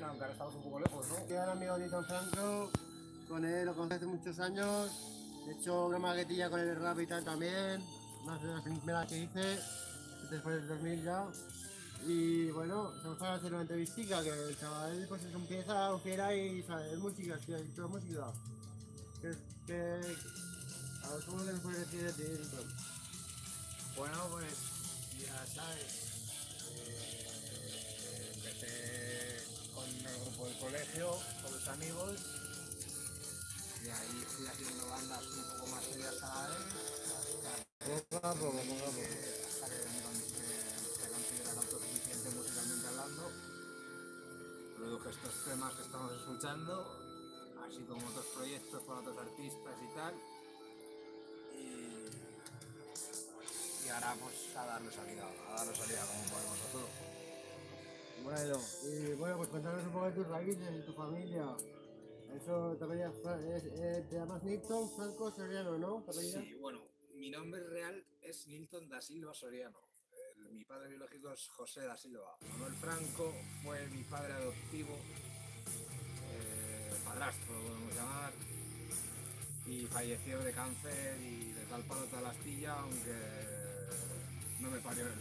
Argentina, aunque ahora estamos un poco lejos, ¿no? Era amigo de Tom Franco, con él lo conocí hace muchos años. He hecho una maquetilla con el rap y tal también, más de las primeras que hice, después del 2000 ya. Y bueno, estamos para hacer una entrevistica, que el chaval pues empieza a fiera y sabe música, tío, y toda música. Que, a ver, ¿cómo le puedes decir de ti, Nilton? Bueno, pues ya sabes, empecé con el grupo del colegio, con los amigos, y ahí fui haciendo bandas un poco más serias cada vez, Poco a poco, poco a poco. hasta que me considerar autosuficiente musicalmente hablando. Produje estos temas que estamos escuchando, así como otros proyectos con otros artistas y tal. Y ahora pues a darle salida como podemos a todo. Bueno, y bueno, pues contanos un poco de tus raíces, de tu familia. Eso te apellidas, te llamas Nilton Franco Soriano, ¿no? ¿Te apellidas? Sí, bueno, mi nombre real es Nilton da Silva Soriano. Mi padre biológico es José da Silva. Manuel Franco fue mi padre adoptivo, padrastro, lo podemos llamar, y falleció de cáncer y de tal palo tal astilla, aunque no me parió él.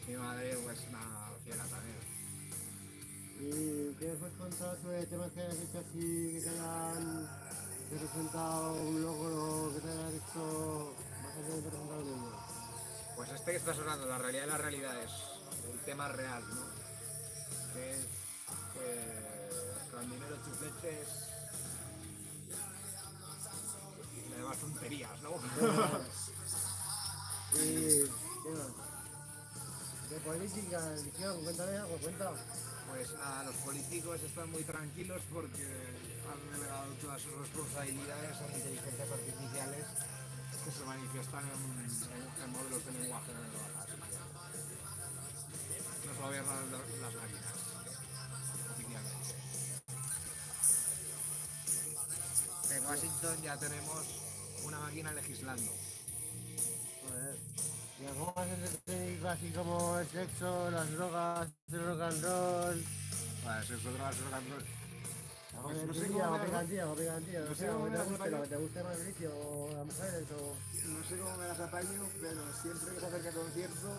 Mi madre pues una fiera también. ¿Y qué puedes contar sobre temas que hayas hecho así, que te hayan representado un logro, que te hayan hecho más allá de representar el mundo? Pues este que está sonando, la realidad de las realidades, el tema real, ¿no? Que es que con dinero chufletes y demás tonterías, ¿no? Y, ¿qué más? De política, de religión, cuéntame algo, cuenta. Pues nada, los políticos están muy tranquilos porque han delegado todas sus responsabilidades a inteligencias artificiales que se manifiestan en modelos de lenguaje natural. Nos gobiernan las máquinas, oficialmente. En Washington ya tenemos una máquina legislando. Joder. Y algo más entretenido así como el sexo, las drogas, el rock and roll. Vale, sexo, drogas, rock and roll. Algo Pues de no sé trivia cómo o me das, picantía, o picantía, no no sé sé, algo cómo que me te das guste, lo apaño, que te guste más el vicio, o las mujeres, o... no sé cómo me das apaño, pero siempre que se acerca el concierto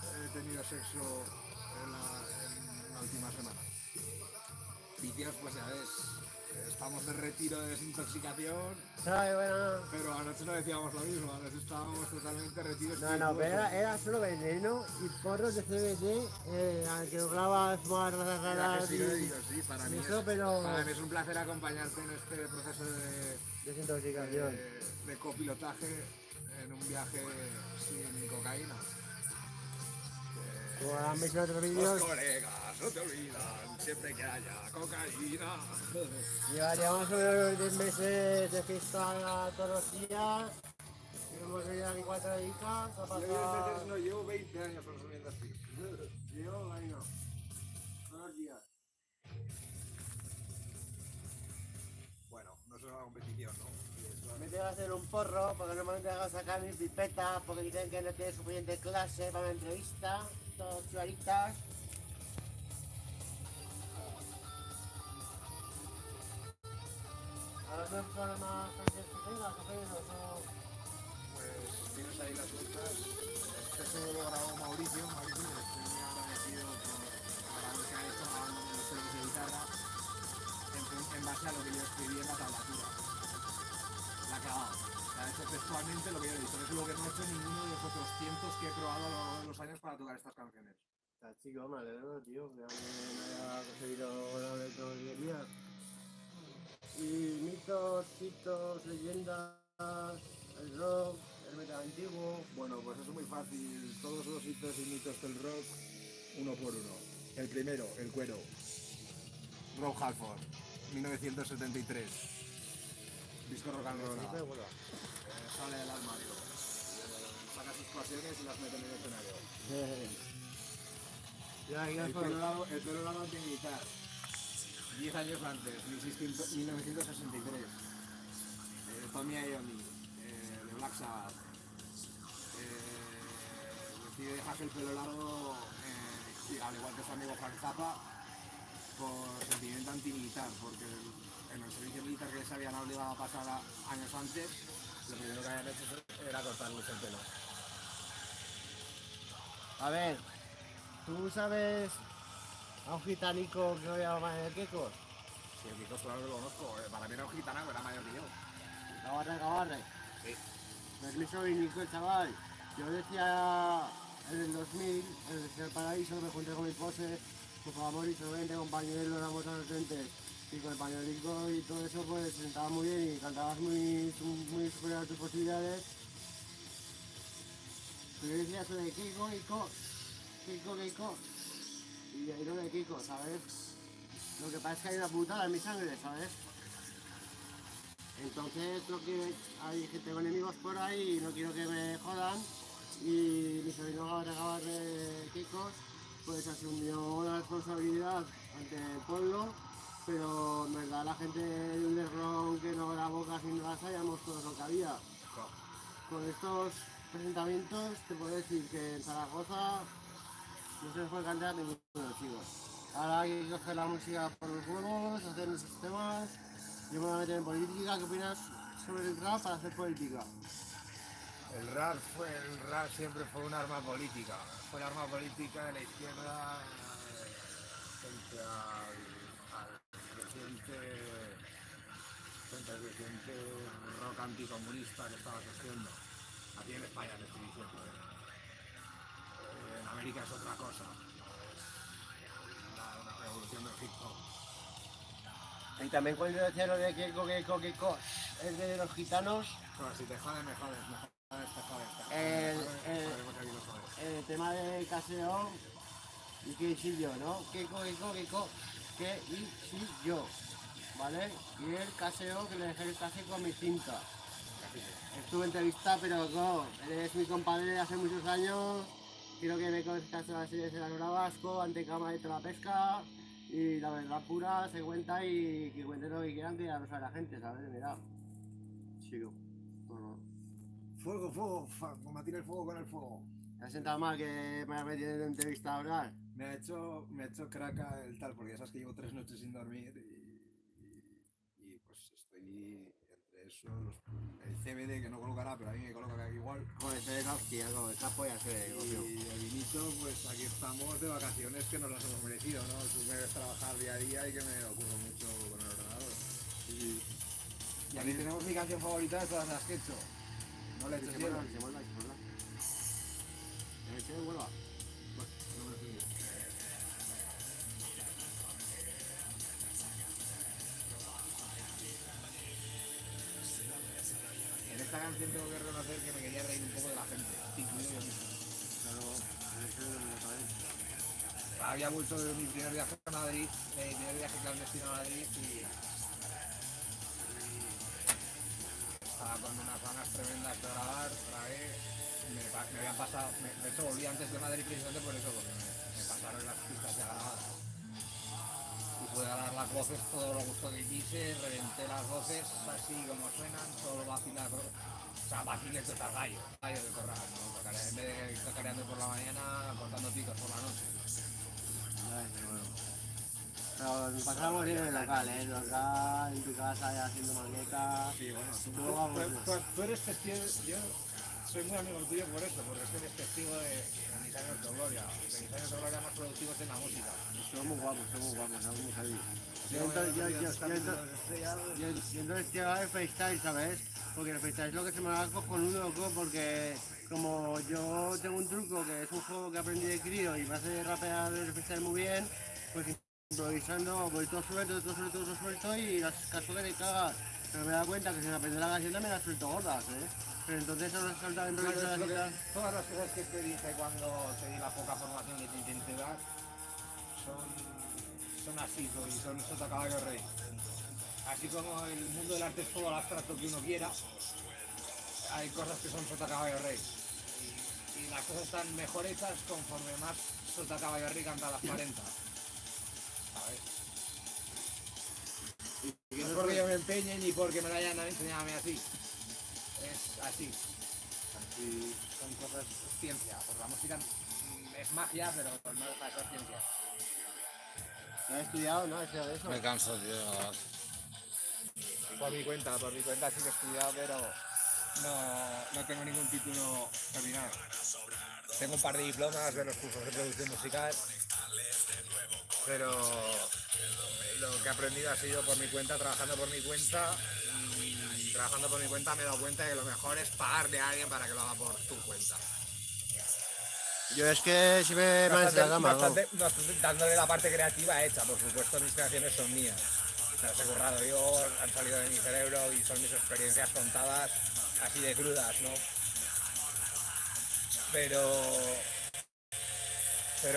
he tenido sexo en la última semana. Vicios, pues ya ves, estamos de retiro de desintoxicación, Ay, bueno, pero anoche no decíamos lo mismo, anoche estábamos totalmente retiros no, pero espirituosos. era solo veneno y porros de CBD, al que lograba fumar las Mira que raras sí, lo digo, sí, y eso, pero... para mí es un placer acompañarte en este proceso Desintoxicación. de copilotaje en un viaje sin cocaína. Como han visto en otros Los vídeos, colegas no te olvidan siempre que haya cocaína. llevaríamos unos 10 meses de fiesta todos los días. Y hemos venido aquí 4 días, ha Yo 10 meses pasado... no, llevo 20 años consumiendo así. Yo, ahí no, todos los días. Bueno, no es una competición, ¿no? Me tengo que hacer un porro porque no me dejan sacar mis pipetas porque dicen que no tiene suficiente clase para la entrevista. Todos chivaritas. A ver, no son más canciones que tengas, o Pues tienes ahí las listas. Este se lo grabó Mauricio, Mauricio que estoy muy agradecido por la labor que ha hecho grabando los solos de guitarra en base a lo que yo escribí en la tablatura. La ha cagado. O sea, ha hecho textualmente lo que yo he dicho. Es lo que no ha hecho ninguno de los otros cientos que he probado a lo largo de los años para tocar estas canciones. Está chico, me alegro, tío, que me haya conseguido la de todos los días. Y mitos, hitos, leyendas, el rock, el metal antiguo. Bueno, pues es muy fácil. Todos los hitos y mitos del rock, uno por uno. El primero, el cuero. Rob Halford, 1973. Disco rock and roll. Siempre vuelva. Sale del armario, saca sus pasiones y las mete en el escenario. Ya, ya El pelo largo anti-militar, 10 años antes, 1963. Tommy Iommi, de Black Sabbath. Decide dejarse el pelo largo, y al igual que su amigo Frank Zappa, por sentimiento antimilitar, porque en el servicio militar que les habían obligado a pasar años antes, lo primero que habían hecho era cortarles el pelo. A ver, ¿tú sabes a un gitanico que se llama el Kiko? Sí, el Kiko claro que lo conozco, para mí era un gitano, era mayor que yo. Gabarre. Sí. Es mi sobrinico, el chaval. Yo decía en el 2000, en el Desierto del Paraíso, me junté con mi pose, con amor y solamente compañeros, éramos adolescentes. Y con el pañuelico y todo eso, pues se sentaba muy bien y cantabas muy superior a tus posibilidades. Pero yo decía eso de Kiko. Y ahí no de Kiko, ¿sabes? Lo que pasa es que hay una putada en mi sangre, ¿sabes? Entonces creo que hay gente, tengo enemigos por ahí y no quiero que me jodan. Y mi sobrino Gabarre Kikos pues asumió una responsabilidad ante el pueblo, pero en verdad la gente de un lerrón que no la boca sin la sabíamos todo lo que había. Con estos presentamientos te puedo decir que en Zaragoza no se les puede cantar ninguno de los chicos. Ahora hay que coger la música por los huevos, hacer nuestros temas. Yo me voy a meter en política. ¿Qué opinas sobre el rap para hacer política? El rap siempre fue un arma política. Fue el arma política de la izquierda frente al creciente rock anticomunista que estaba surgiendo. Aquí en España le estoy diciendo. En América es otra cosa. La revolución del hip hop. Y también cuando decía lo de Kiko, es de los gitanos. Bueno, si te jodes, me jodes, te jodes. El tema de Caseo y que sí yo, ¿no? Kiko, que y sí yo, ¿vale? Y el Caseo que le dejé el casi con mi cinta. Estuve entrevista, pero no, eres mi compadre de hace muchos años. Quiero que me conozcas a las series de la Nora Vasco, ante cámara de toda la pesca. Y la verdad pura se cuenta y que cuenten lo que quieran, que ya lo sabe la gente, ¿sabes? Mira. Sigo. Bueno. Fuego, combatir el fuego con el fuego. ¿Te has sentado mal que me has metido en entrevista a hablar? Me ha hecho craca el tal, porque ya sabes que llevo 3 noches sin dormir y pues estoy entre eso, el CBD que no colocará, pero a mí me coloca aquí igual. Joder, se la hostia, como esta polla se Y el vinito, pues aquí estamos de vacaciones que nos las hemos merecido, ¿no? Tú me ves trabajar día a día y que me ocurre mucho con el ordenador. Y aquí tenemos mi canción favorita de todas las que he hecho. No le eches hielo. Se vuelva. Se vuelva. En esta canción tengo que reconocer que me quería reír un poco de la gente, incluido yo mismo. Había vuelto de mi primer viaje a Madrid, mi primer viaje clandestino a Madrid y estaba con unas ganas tremendas de grabar, grabé, me habían pasado, de hecho volví antes de Madrid precisamente por eso, porque me pasaron las pistas ya grabadas. Y pude grabar las voces todo lo gusto que quise, reventé las voces así como suenan, solo vacilar, o sea, vaciles de gallo de corral, ¿no? En vez de cacareando por la mañana, cortando picos por la noche. Pero nos pasamos bien en el local, ¿eh? En el local, en tu casa, haciendo maquetas. Sí, bueno, tú eres testigo, yo soy muy amigo tuyo por eso, porque eres testigo de mis años de gloria, de mis años de gloria más productivos en la música. Somos muy guapos, somos muy sabidos. Yo entonces te hago el freestyle, ¿sabes? Porque el freestyle es lo que se me da cojonudo, loco, porque como yo tengo un truco que es un juego que aprendí de crío y me hace rapear el freestyle muy bien, pues improvisando, voy todo suelto y las caso que te cagas. Pero me he dado cuenta que si me aprendo la canción también las suelto gordas, ¿eh? Pero entonces ahora salta dentro de la cita. Todas las cosas que te dije cuando te di la poca formación que te intenté dar son así, y son sota caballo rey. Así como el mundo del arte es todo el abstracto que uno quiera, hay cosas que son sota caballo rey. Y las cosas están mejor hechas conforme más sota caballo rey canta las 40. ¿Sabes? No es porque yo me empeñe ni porque me lo hayan enseñado a mí así. Es así. Así son cosas, es ciencia. Porque la música es magia, pero no deja de ser ciencia. ¿No has estudiado? ¿No has estudiado eso? Me canso, tío, de grabar. Por mi cuenta sí que he estudiado, pero no tengo ningún título terminado. Tengo un par de diplomas de los cursos de producción musical, pero lo que he aprendido ha sido por mi cuenta, trabajando por mi cuenta, y trabajando por mi cuenta me he dado cuenta de que lo mejor es pagarle a alguien para que lo haga por tu cuenta. Yo es que si me mancha la cama, ¿no? Dándole la parte creativa hecha, por supuesto mis creaciones son mías. Me las he currado yo, han salido de mi cerebro y son mis experiencias contadas así de crudas, ¿no? Pero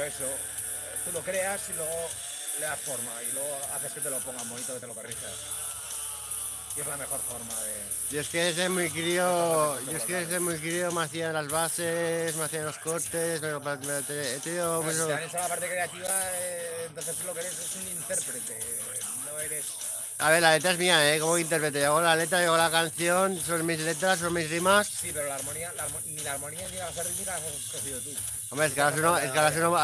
eso, tú lo creas y luego le das forma y luego haces que te lo pongan bonito, que te lo corrijas. Y es la mejor forma de... Yo es que desde muy crío me hacían las bases, me hacían los cortes, he tenido... Claro, si te han hecho la parte creativa, entonces lo que eres es un intérprete, no eres... A ver, la letra es mía, como intérprete. Yo hago la letra, yo hago la canción, son mis letras, son mis rimas. Sí, pero ni la armonía ni la base rítmica las has escogido tú. Hombre, es que ahora que lo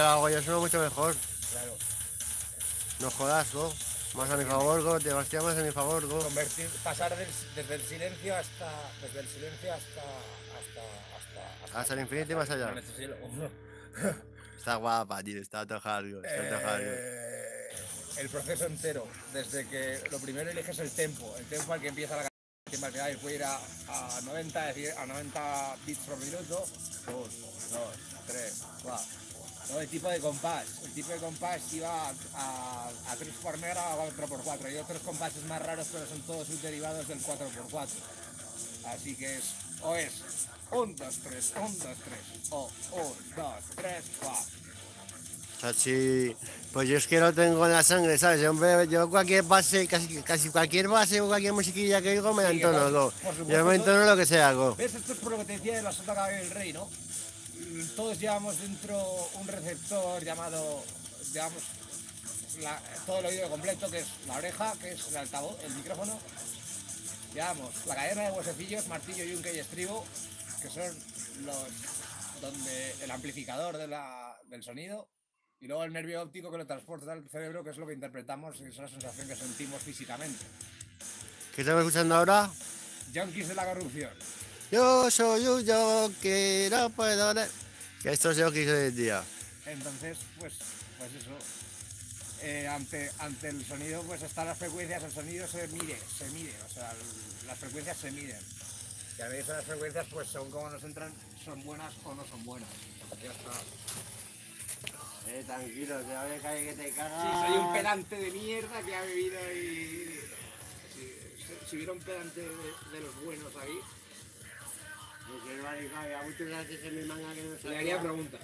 hago yo sueno mucho mejor. Claro. No jodas, go. Más a mi favor, go. Te hostia, más a mi favor, go. Pasar desde el silencio hasta Hasta el infinito y más allá. Está guapa, tío. Está tojado, el proceso entero, desde que lo primero eliges el tempo al que empieza la canción, al final puede ir a 90, es decir, a 90 bits por minuto, 1, 2, 3, 4. ¿No? El tipo de compás iba a 3 por negra o a 4 por 4. Hay otros compases más raros, pero son todos subderivados del 4 por 4. Así que es 1, 2, 3, 1, 2, 3, o 1, 2, 3, 4. Así, pues yo es que lo tengo en la sangre, ¿sabes? Yo cualquier base, casi cualquier base o cualquier musiquilla que digo me Sí, entono, go. supuesto, Yo me entono lo que sea, go. ¿Ves? Esto es por lo que te decía de la Santa Caballo del Rey, ¿no? Todos llevamos dentro un receptor llamado, todo el oído completo, que es la oreja, que es el altavoz, el micrófono. Llevamos la cadena de huesecillos, martillo, yunque y estribo, que son donde el amplificador del sonido. Y luego el nervio óptico que lo transporta al cerebro, que es lo que interpretamos y es la sensación que sentimos físicamente. ¿Qué estamos escuchando ahora? Junkies de la corrupción. Yo soy un que no puedo leer. Que esto es yo que hice hoy en día. Entonces, pues eso. Ante el sonido, pues están las frecuencias, el sonido se mide, o sea, las frecuencias se miden. Y a veces las frecuencias, pues según cómo nos entran, son buenas o no son buenas. Ya está. Tranquilo, que ahora cae que te cagas. Sí, soy un pedante de mierda que ha bebido y... Si hubiera un pedante de los buenos ahí... Porque había muchos gracias en mi manga que no sabía. Le haría preguntas.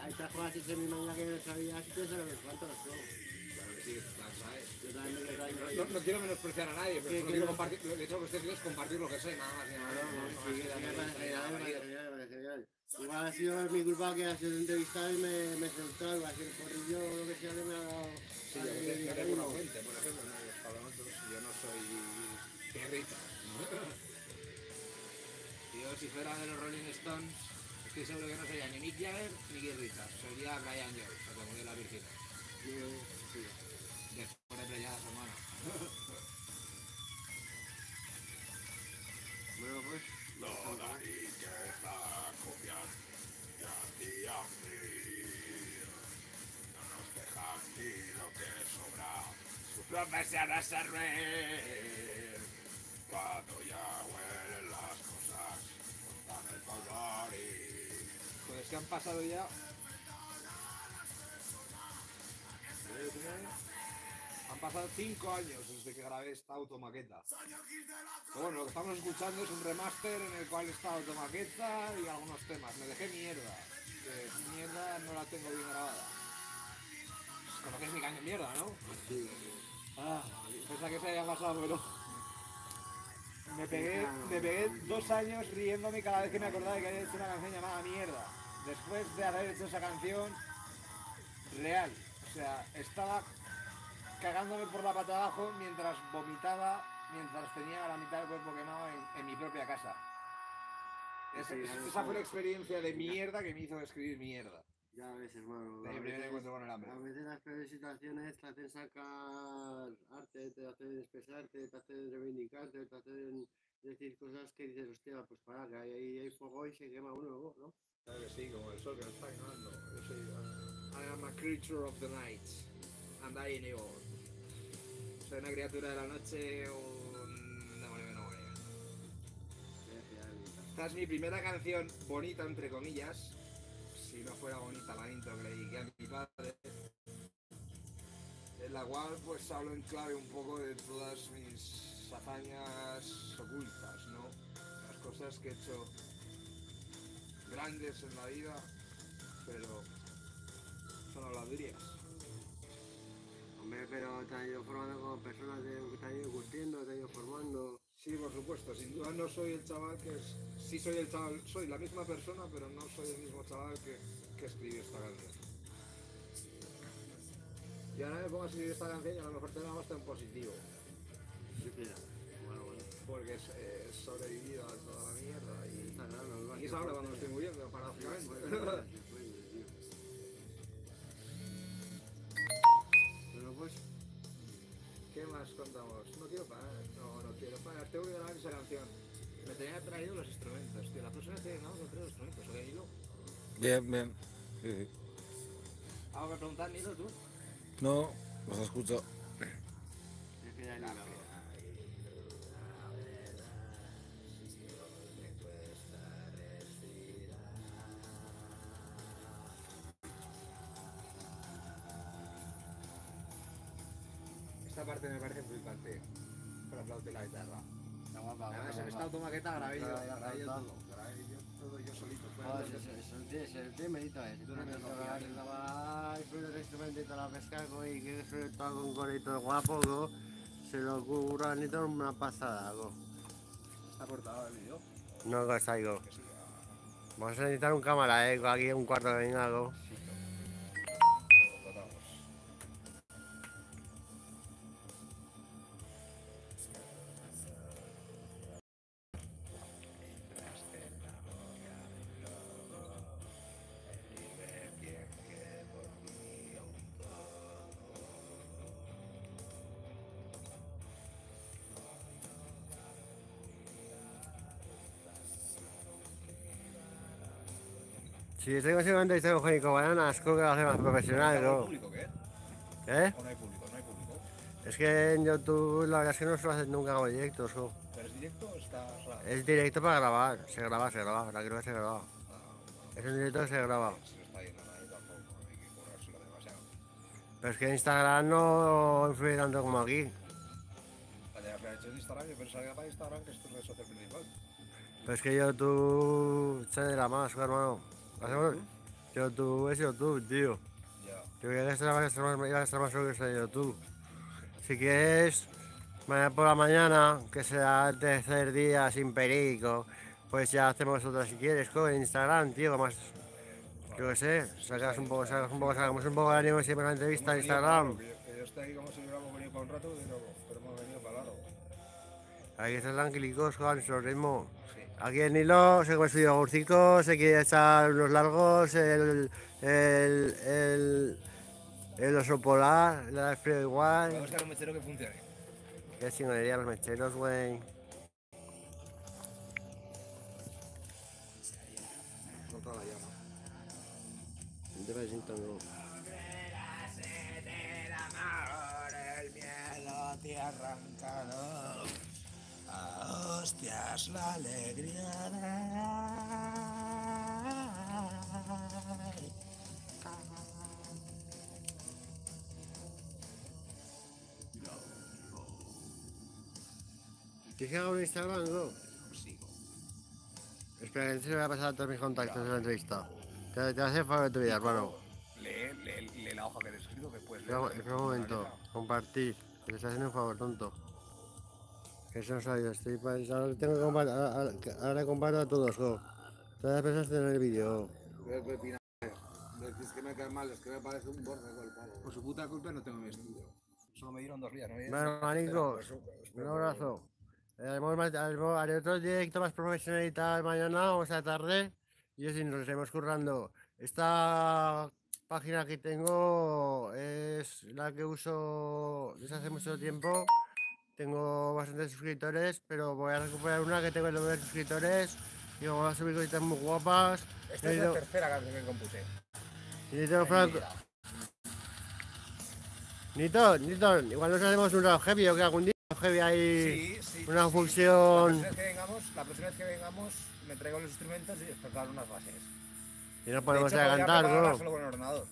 Hay estas cosas en mi manga que no sabía, así que se los cuento. Claro que sí, las sabes. Yo también me traigo. No quiero menospreciar a nadie, pero solo quiero compartir, de hecho lo que estoy haciendo es compartir lo que sé, nada más. Igual ha sido mi culpa que ha sido entrevistado y me soltó, igual ha sido el corrillo o lo que sea que me ha dado. Sí, yo tengo una fuente, por ejemplo, en los parlamentos, yo no soy tierrita. Yo si fuera de los Rolling Stones, estoy seguro que no sería ni Mick Jagger ni Keith Richards, sería Brian Jones, o como la Virgen. Sí. Después de pelear a su hermana. Bueno, pues. Los meses a reír cuando ya huelen las cosas con el color y... Pues que han pasado ya... Han pasado 5 años desde que grabé esta automaqueta. Pero bueno, lo que estamos escuchando es un remaster en el cual está automaqueta y algunos temas. Me dejé mierda, que mierda no la tengo bien grabada. Conoces mi caño mierda, ¿no? Sí. Pese a que se haya pasado, pero... Me pegué 2 años riéndome cada vez que me acordaba de que había hecho una canción llamada Mierda. Después de haber hecho esa canción real. O sea, estaba cagándome por la pata abajo mientras vomitaba, mientras tenía la mitad del cuerpo quemado en mi propia casa. Esa fue la experiencia de mierda que me hizo escribir mierda. Ya ves, hermano. De mi primer encuentro con el hambre. A veces las peores situaciones te hacen sacar arte, te hacen expresarte, te hacen reivindicarte, te hacen decir cosas que dices, hostia, pues para, que hay fuego y se quema uno luego, ¿no? Claro que sí, como el sol que nos está quemando. Yo soy, I am a creature of the night, and I know. Soy una criatura de la noche, un demonio que no muere. Esta es mi primera canción bonita, entre comillas. Si no fuera bonita la intro que le dediqué a mi padre. En la cual pues hablo en clave un poco de todas mis hazañas ocultas, ¿no? Las cosas que he hecho grandes en la vida, pero son habladurías. Hombre, pero te han ido formando como personas que te han ido curtiendo, te han ido formando. Sí, por supuesto, sin duda no soy el chaval que es... Sí soy el chaval, soy la misma persona, pero no soy el mismo chaval que escribió esta canción. Y ahora me pongo a escribir esta canción y a lo mejor tengo bastante en positivo. Sí, mira. Bueno. Porque he sobrevivido a toda la mierda y... Está claro, Y es ahora cuando me estoy muriendo, paradójicamente. Bueno, pues, ¿Qué más contamos? No quiero parar, no quiero parar, tengo que grabar esa canción. Me tenía traído los instrumentos, tío. La próxima vez que vengamos no traigo los instrumentos, ¿ok, Nilo? Bien, bien. Sí, sí. ¿Algo que preguntar, Nilo, tú? No, los escucho. es que ya ni nada. Esta parte me parece flipante. Para flauta y la guitarra. Está guapa, Además, en esta automaqueta grabé yo todo yo solito. Se tiene mérito el instrumentito a la pesca y que suene todo con corito guapo, go. Se lo ocurra ni todo una pasada, go. ¿Está cortado el vídeo? No, go, está, go. Que sí, Vamos a necesitar un cámara, aquí un cuarto que venga, go. lo cortamos. Si estoy consiguiendo entrevista con Jónico Bananas, creo que lo hace más profesional, ¿Hay go. público qué? ¿Eh? ¿O no hay público? No hay público. Es que en YouTube la verdad es que no suelo hacer nunca hago directos, go. ¿Pero es directo o está raro? Es directo para grabar, se graba, la creo que se graba. Es un directo que se graba. Si no está yendo nadie tampoco, hay que currárselo demasiado. Pero es que en Instagram no influye tanto como aquí. Pero hecho en Instagram, yo pensaba que para Instagram, que es tu red social principal. Pero es que YouTube se dirá más, hermano. ¿Hacemos? YouTube es YouTube, tío. Ya. Yo voy a gastar más que es YouTube. Si quieres, mañana por la mañana, que será el tercer día sin perico, pues ya hacemos otra si quieres, en Instagram, tío, más. Yo qué sé, sacamos un poco de ánimo siempre en la entrevista en Instagram. Que yo estoy aquí como si hubiéramos venido para un rato, pero hemos venido para largo. Hay que estar tranquilicos, con nuestro ritmo. Sí. Aquí en Nilo se come su yogurcico, se quiere echar unos largos, el oso polar, le da el frío Voy a igual. buscar un mechero que funcione. Qué chingonería los mecheros, güey. Contra la llama. Te presento, ¿no? El miedo te ha arrancado a hostias la alegría de... ¿Quieres que haga un Instagram, no? Sigo. Espera, que se me va a pasar a todos mis contactos en la entrevista. Te hace favor de tu vida, hermano. Lee la hoja que he escrito que puedes Espera un momento, compartir. Que te estás haciendo un favor, tonto. Que eso no sabía, ahora tengo que compartir, ahora comparto a todos, go. Todas las personas tienen el vídeo. Es que me cae mal, es que me parece un borde con el palo. Por su puta culpa no tengo mi estudio. Solo me dieron 2 días, ¿no? Bueno, manicos, un abrazo. Haré otro directo más profesional y tal mañana o esta tarde. Y así nos iremos currando. Esta página que tengo es la que uso desde hace mucho tiempo. Tengo bastantes suscriptores, pero voy a recuperar una que tengo el doble de suscriptores. Y vamos a subir cositas muy guapas. Esta es la tercera canción que compuse. Nito, En mi vida. Nito, igual nos hacemos un rock heavy o que algún día un heavy ahí, una fusión. La próxima vez que vengamos me traigo los instrumentos y después dar unas bases. Y nos ponemos De hecho, a podría cantar, prepararla bro. solo con el ordenador.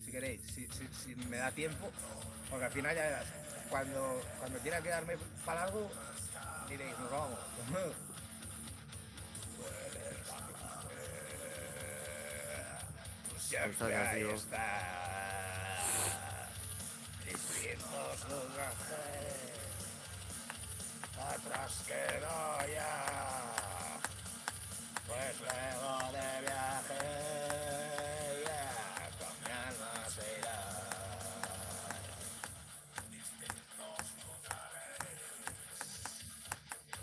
Si queréis, si me da tiempo. Porque al final ya verás, cuando quiera quedarme para algo, diréis, nos vamos. Siempre ahí está. Distintos lugares. Atrás quedo ya. Pues luego de viaje, ya con mi alma se irá.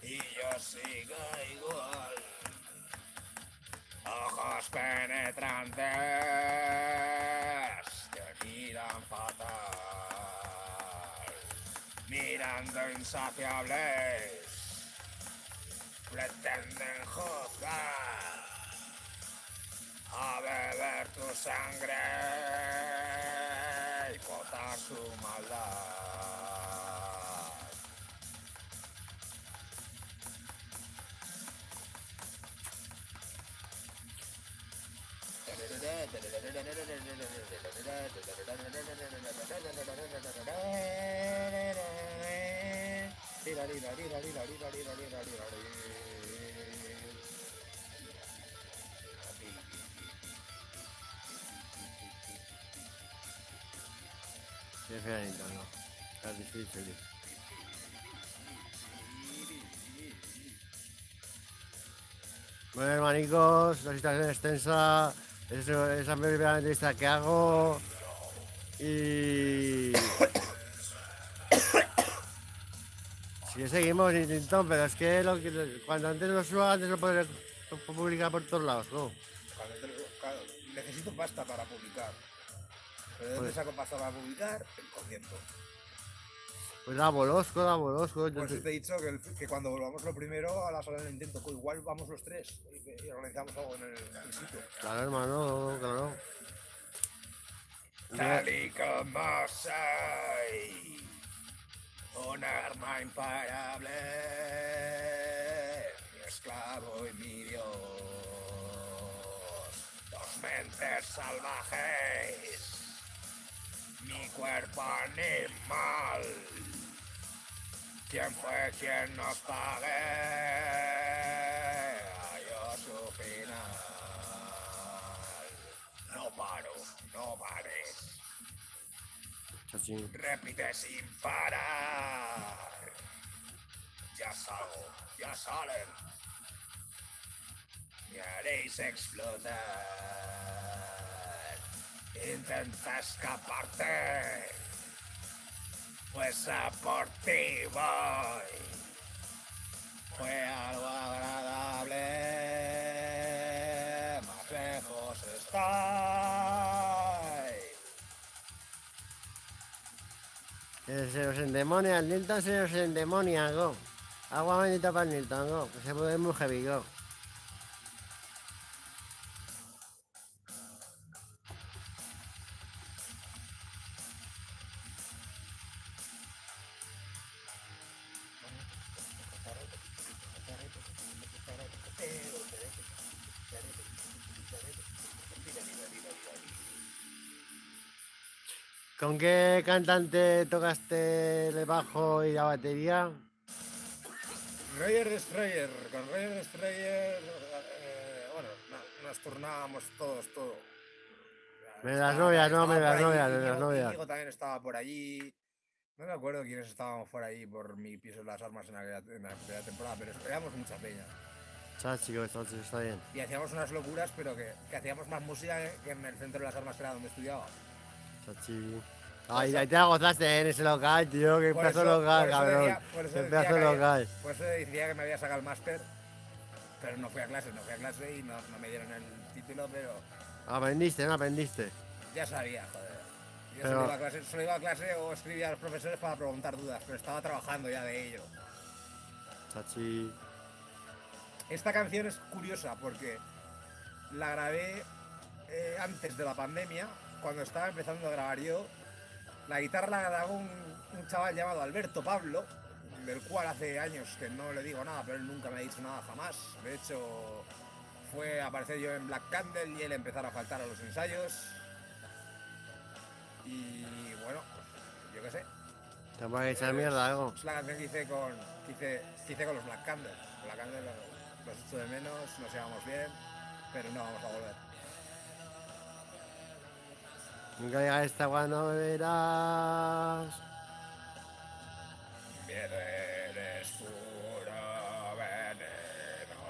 Y yo sigo igual. Ojos penetrantes que miran fatal, mirando insaciables, pretenden juzgar, a beber tu sangre y botar su maldad. Qué fea Nito, no. Está difícil. Bueno, hermanicos, la situación extensa. Es la primera entrevista que hago. Y. Sí, seguimos, Nintendo, pero es que, cuando antes lo suba, antes lo podré publicar por todos lados, ¿no? Claro, necesito pasta para publicar. ¿Pero de dónde saco pasta para publicar? El concierto. Pues da bolosco. Pues te he dicho que cuando volvamos lo primero a la sala del intento, pues igual vamos los tres y organizamos algo en el sitio. Claro, hermano, claro. Tal y como soy, un arma imparable, mi esclavo y mi Dios, dos mentes salvajes, mi cuerpo animal. ¿Quién fue quien nos pague? Yo su final. No paro, no pares. Chachín. Repite sin parar. Ya salgo, ya salen. Me haréis explotar. Intenta escaparte. Pues a por ti voy. Fue algo agradable. Más lejos estoy. Que se nos endemonia, el Nilton se nos endemonia, go. Agua bendita para el Nilton, go. Que se puede muy heavy, go. ¿Con qué cantante tocaste el bajo y la batería? Roger Destroyer, con Roger Destroyer, bueno, nos turnábamos todos, todo. Me las novias, no, me las novias. Íñigo también estaba por allí. No me acuerdo quiénes estábamos por allí por mi piso de las armas en aquella temporada, pero éramos mucha peña. Chachi, está bien. Y hacíamos unas locuras, pero que hacíamos más música que en el centro de las armas, que era donde estudiaba. Chachi. Ay, ahí te la gozaste en ese local, tío, qué pedazo local, cabrón. Qué pedazo local. Por eso decía que me había sacado el máster, pero no fui a clase y no me dieron el título, pero Aprendiste, no aprendiste. ya sabía, joder. Yo Pero- solo iba a clase o escribía a los profesores para preguntar dudas, pero estaba trabajando ya de ello. Chachi. Esta canción es curiosa porque la grabé antes de la pandemia, cuando estaba empezando a grabar yo. La guitarra la grabó un chaval llamado Alberto Pablo, del cual hace años que no le digo nada, pero él nunca me ha dicho nada jamás. De hecho, fue a aparecer yo en Black Candle y él empezar a faltar a los ensayos. Y bueno, pues, yo qué sé. Te voy a echar mierda algo. Es la canción que hice con los Black Candle. Black Candle los echo de menos, nos llevamos bien, pero no vamos a volver. Nunca llega esta cuando me verás. Mi eres puro veneno,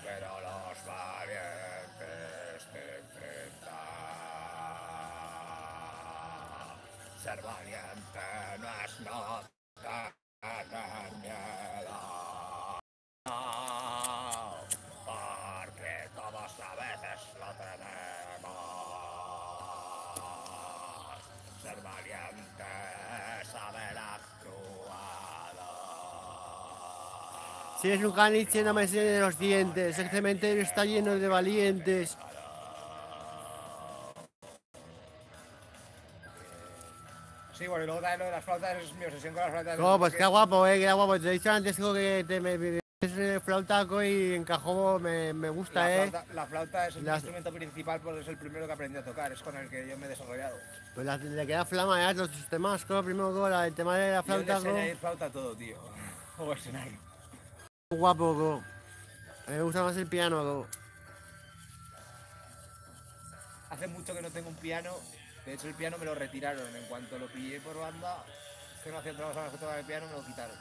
pero los valientes te enfrentan. Ser valiente no es no tener miedo, porque todos a veces lo tenemos. Ser valiente es saber actuar. Si es un caniche no me enseñes los dientes. El cementerio está lleno de valientes. Sí, bueno, y luego también lo de las flautas es mi obsesión con las flautas. Oh, pues qué guapo, qué guapo. Te he dicho antes que es flautaco y encajó, me gusta, La flauta es el Las- instrumento principal porque es el primero que aprendí a tocar, es con el que yo me he desarrollado. Pues le queda flama ya los temas, primero el tema de la Yo le flauta, enseñé a ir flauta a todo, tío. O escenario. guapo, a mí me gusta más el piano, Hace mucho que no tengo un piano. De hecho, el piano me lo retiraron. En cuanto lo pillé por banda, que no hacía otra cosa más que tocar el piano, me lo quitaron.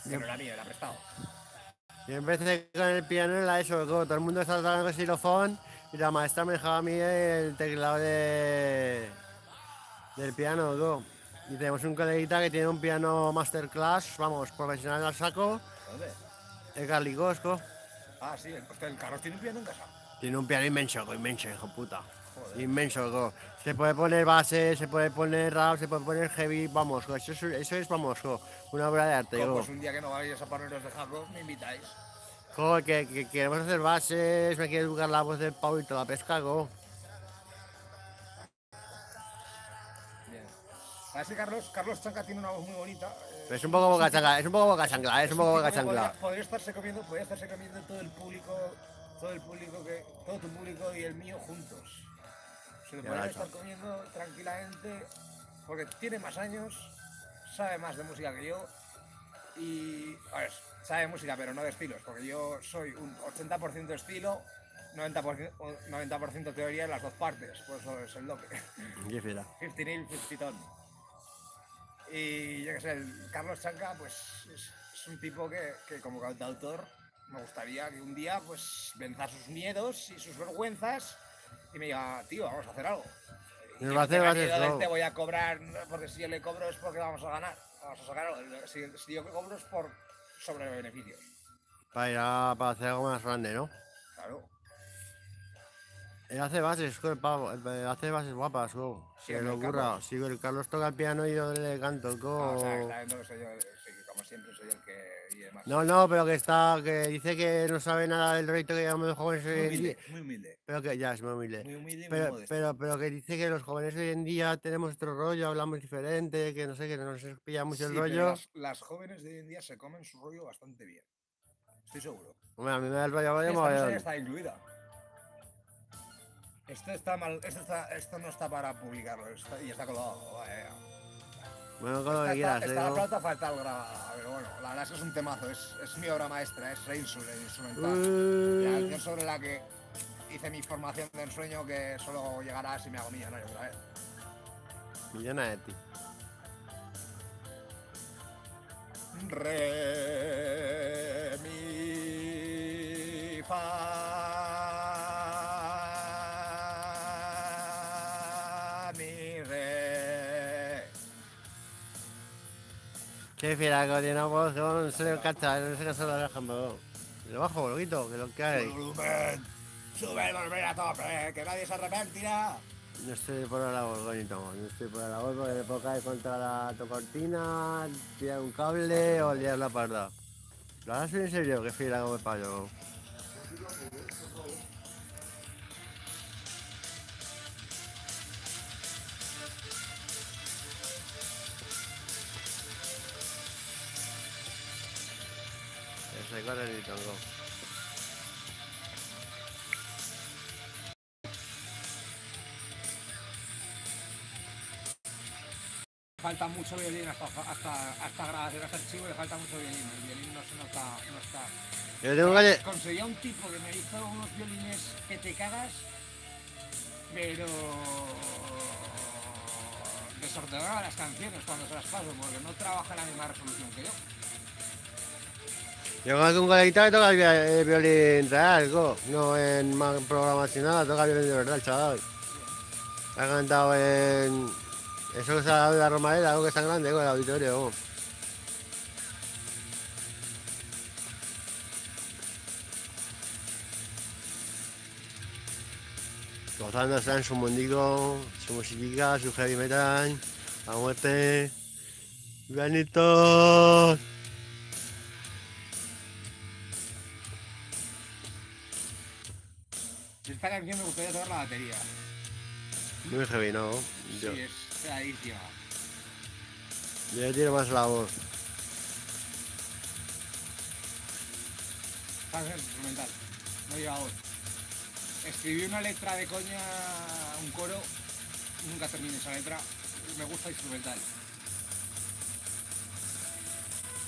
Que no era mío, era prestado. Yo empecé con el piano en la ESO, todo el mundo estaba tocando con xilofón y la maestra me dejaba a mí el teclado del piano, Y tenemos un coleguita que tiene un piano masterclass, vamos, profesional al saco, ¿Dónde? el Carlicosco. Ah, sí, el Carlos tiene un piano en casa. Tiene un piano inmenso, hijo puta. Joder. Inmenso, Se puede poner base, se puede poner rap, se puede poner heavy, vamos, eso es, vamos, una obra de arte, Pues un día que no vayáis a poneros de Jacob, me invitáis. que queremos hacer bases, me quiere jugar la voz del Pau y toda la pesca, Bien. Parece que Carlos Chanca tiene una voz muy bonita. Pero es un poco boca chancla, es un poco boca chancla, es un poco boca tipo que chancla. podría estarse comiendo todo el público, todo tu público y el mío juntos. Se lo Ya, podrían chaval. estar comiendo tranquilamente porque tiene más años, sabe más de música que yo y, a ver, sabe música pero no de estilos, porque yo soy un 80% estilo, 90% teoría en las dos partes, por eso es el doble. Qué fiera. 50 nil, 50 ton. Y yo qué sé, el Carlos Chanca pues es un tipo que como cantautor me gustaría que un día pues venza sus miedos y sus vergüenzas y me diga, tío, vamos a hacer algo. Y Nos yo va a no hacer tenga bases miedo del flow. te voy a cobrar, porque si yo le cobro es porque vamos a ganar, vamos a sacar algo. Si yo cobro es por sobre beneficios. Para hacer algo más grande, ¿no? Claro. Él hace bases, el pavo, hace bases guapas, Sí, Se hombre, lo el ocurra. Carlos. Si el Carlos toca el piano y yo le canto, O sea, está viendo que soy yo, sí, como siempre soy el que y demás. No, pero que dice que no sabe nada del reto que llevamos los jóvenes hoy en día. Muy humilde. Pero que ya es muy humilde. Muy humilde y muy modesto. Pero que dice que los jóvenes hoy en día tenemos otro rollo, hablamos diferente, que no sé, que no nos pilla mucho el Sí, pero rollo. las jóvenes de hoy en día se comen su rollo bastante bien. Estoy seguro. Hombre, a mí me da el rollo Esta mogollón. música está incluida. Esto está mal, esto no está para publicarlo y está colgado. Vaya. Bueno, con lo que quieras, Esta la flauta falta algo grabada, pero bueno, la verdad es que es un temazo, es mi obra maestra, es Reinsul, el instrumental. La canción sobre la que hice mi formación de ensueño que solo llegará si me hago millonario otra vez. Millona de ti. Re, mi, fa, mi, re. Qué fiera, que tiene voz, no se le cacha, no se le cacha la ejemplo. Le bajo, loquito, que lo que hay. ¡Volumen! ¡Sube el volumen a tope! ¡Que nadie se arrepentirá! No estoy por la labor, bonito. No estoy por la labor porque le puedo caer contra la cortina, tirar un cable o liar la parda. ¿Lo harás en serio? Que fila como el payo. Ese corre ni tongo. Falta mucho violín hasta grabación, hasta archivo, le falta mucho violín. El violín no se nota, no está. Yo tengo que... Conseguí a un tipo que me hizo unos violines que te cagas, pero desordenaba las canciones cuando se las paso, porque no trabaja en la misma resolución que yo. Yo conozco un coleguita que toca el violín real, no en programación nada, toca violín de verdad, el chaval. Ha cantado en... Eso que se ha dado de la Romareda, algo que es tan grande, con el auditorio. Gozándose en su mundico, su musiquita, su heavy metal, a muerte. ¡Granitos! Esta canción me gustaría tocar la batería. Muy heavy, ¿no? Sí, es pegadísima. Yo le tiro más la voz. Canción instrumental, no lleva voz. Escribí una letra de coña, un coro, nunca terminé esa letra, me gusta instrumental.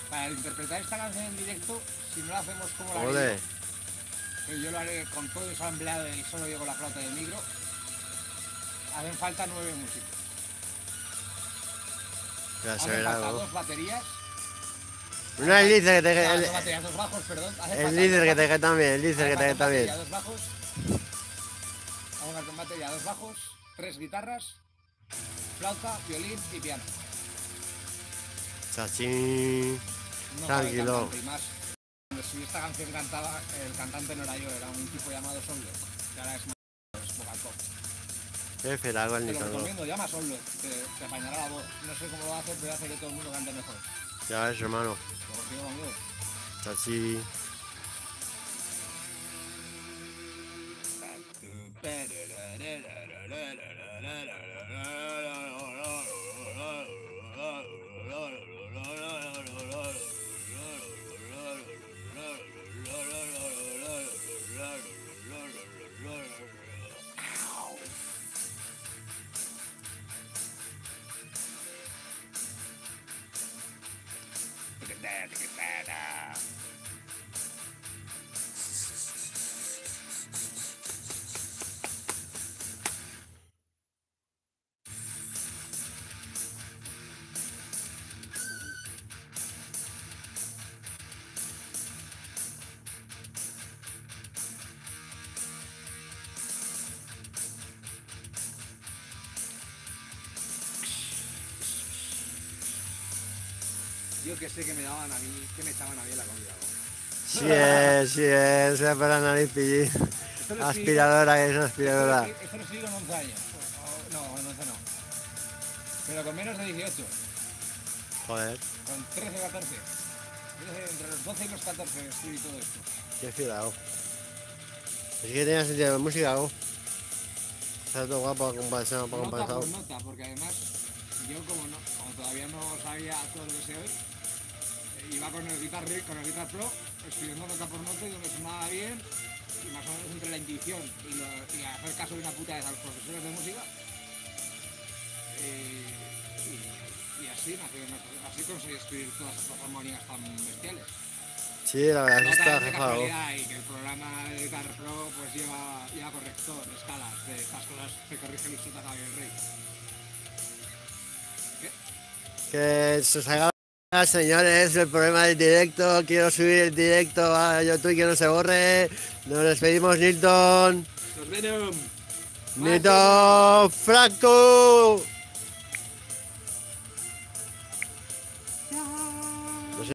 Para interpretar esta canción en directo, si no la hacemos como la Ole. que yo lo haré con todo ensambleado y solo llevo la flauta y el micro, hacen falta 9 músicos. Ya se Hacen verá, falta ¿no? 2 baterías. Una el líder que te Dos quede. baterías, 2 bajos, perdón. El líder que te quede también, el líder que te quede también. 2 bajos. Vamos a con batería, 2 bajos, 3 guitarras, flauta, violín y piano. Chachín. No Tranquilo. sabe cantante y más. Si esta canción cantaba, el cantante no era yo, era un tipo llamado Sollock, que ahora es vocal coach. Qué felago el Te lo Nitongo. recomiendo, llama a Sollock, te apañará la voz. No sé cómo lo hace, pero hace que todo el mundo cante mejor. Ya ves, hermano. Lo consigo conmigo. Chachín. Yo que sé que me daban a mí, que me echaban a mí en la comida. Sí es, sea para la nariz pillín. Esto lo escribí- Aspiradora, que es una aspiradora. Esto lo escribí con 11 años. No, con 11 no. Pero con menos de 18. Joder, Con 13 o 14. Entre los 12 y los 14 escribí todo esto. qué filago. Es que tenía sentido de música, ¿no? Está todo guapo, compensado, Nota compensado. por nota, porque además yo como todavía no sabía todo lo que sé hoy, iba con el Guitar Pro, escribiendo nota por nota y donde sonaba bien, y más o menos entre la intuición y hacer caso de una puta vez a los profesores de música. Y así conseguí escribir todas estas armonías tan bestiales. Sí, la verdad es que Nota está de jefado. casualidad y que el programa de Guitar Pro pues lleva corrector, escalas, de estas cosas que corrige el Sota Javier Rey. Que se os haga, señores, el problema del directo. Quiero subir el directo a YouTube y que no se borre. Nos despedimos, Nilton. Nos vemos. Nilton Franco.